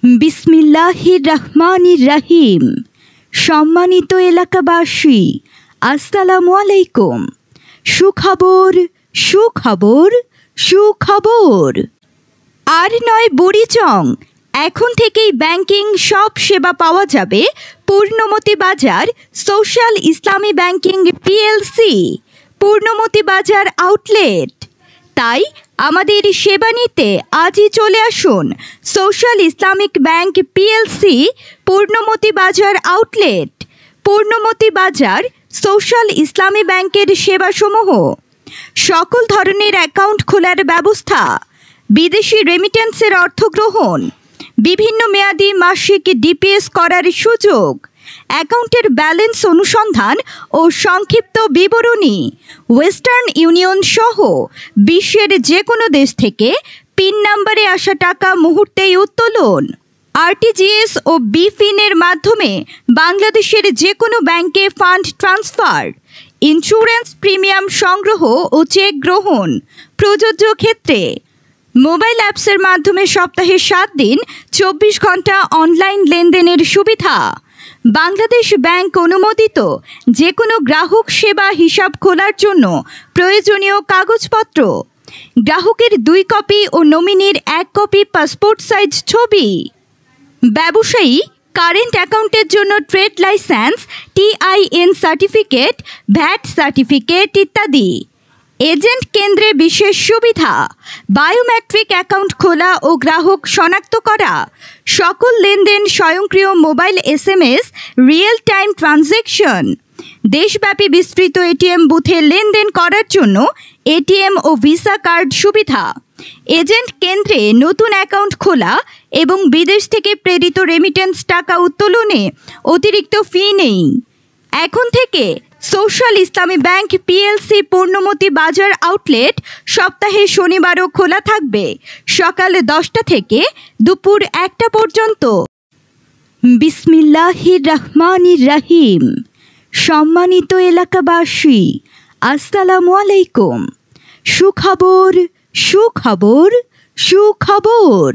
বিসমিল্লাহির রহমানির রহিম। সম্মানিত এলাকাবাসী, আসসালামু আলাইকুম। সুখবর সুখবর সুখবর। আর নয় বুড়িচং, এখন থেকেই ব্যাংকিং সব সেবা পাওয়া যাবে পূর্ণমতি বাজার সোশ্যাল ইসলামী ব্যাংকিং পিএলসি, পূর্ণমতি বাজার আউটলেট। তাই আমাদের সেবা নিতে আজই চলে আসুন social Islamic bank PLC, Purnamati বাজার আউটলেট। পূর্ণমতি বাজার সোশ্যাল ইসলামী ব্যাংকের সেবাসমূহ: সকল ধরনের অ্যাকাউন্ট খোলার ব্যবস্থা, বিদেশি রেমিটেন্সের অর্থ গ্রহণ, বিভিন্ন মেয়াদি মাসিক ডিপিএস করার সুযোগ, অ্যাকাউন্টের ব্যালেন্স অনুসন্ধান ও সংক্ষিপ্ত বিবরণী, ওয়েস্টার্ন ইউনিয়ন সহ বিশ্বের যে কোনো দেশ থেকে পিন নাম্বারে আসা টাকা মুহূর্তেই উত্তোলন, আরটিজিএস ও বিফিনের মাধ্যমে বাংলাদেশের যে কোনো ব্যাংকে ফান্ড ট্রান্সফার, ইন্স্যুরেন্স প্রিমিয়াম সংগ্রহ ও চেক গ্রহণ প্রযোজ্য ক্ষেত্রে। মোবাইল অ্যাপসের মাধ্যমে সপ্তাহে 7 দিন 24 ঘন্টা অনলাইন লেনদেনের সুবিধা। বাংলাদেশ ব্যাংক অনুমোদিত যে কোনো গ্রাহক সেবা হিসাব খোলার জন্য প্রয়োজনীয় কাগজপত্র: গ্রাহকের 2 কপি ও নমিনির 1 কপি পাসপোর্ট সাইজ ছবি। ব্যবসায়ী কারেন্ট অ্যাকাউন্টের জন্য trade licence, TIN certificate, VAT certificate ইত্যাদি। এজেন্ট কেন্দ্রে বিশেষ সুবিধা: বায়োমেট্রিক অ্যাকাউন্ট খোলা ও গ্রাহক শনাক্ত করা, সকল লেনদেন স্বয়ংক্রিয় mobile SMS, real time transaction. দেশব্যাপী বিস্তৃত এটিএম বুথে লেনদেন করার জন্য এটিএম ও ভিসা কার্ড সুবিধা। এজেন্ট কেন্দ্রে নতুন অ্যাকাউন্ট খোলা এবং বিদেশ থেকে প্রেরিত রেমিটেন্স টাকা উত্তোলনে অতিরিক্ত ফি নেই। এখন থেকে সোশ্যাল ইসলামী ব্যাংক পিএলসি পূর্ণমতি বাজার আউটলেট সপ্তাহে শনিবারও খোলা থাকবে, সকাল 10টা থেকে দুপুর 1টা পর্যন্ত। বিসমিল্লাহির রহমানির রহিম। সম্মানিত এলাকাবাসী, আসসালামু আলাইকুম। সুখবর সুখবর সুখবর।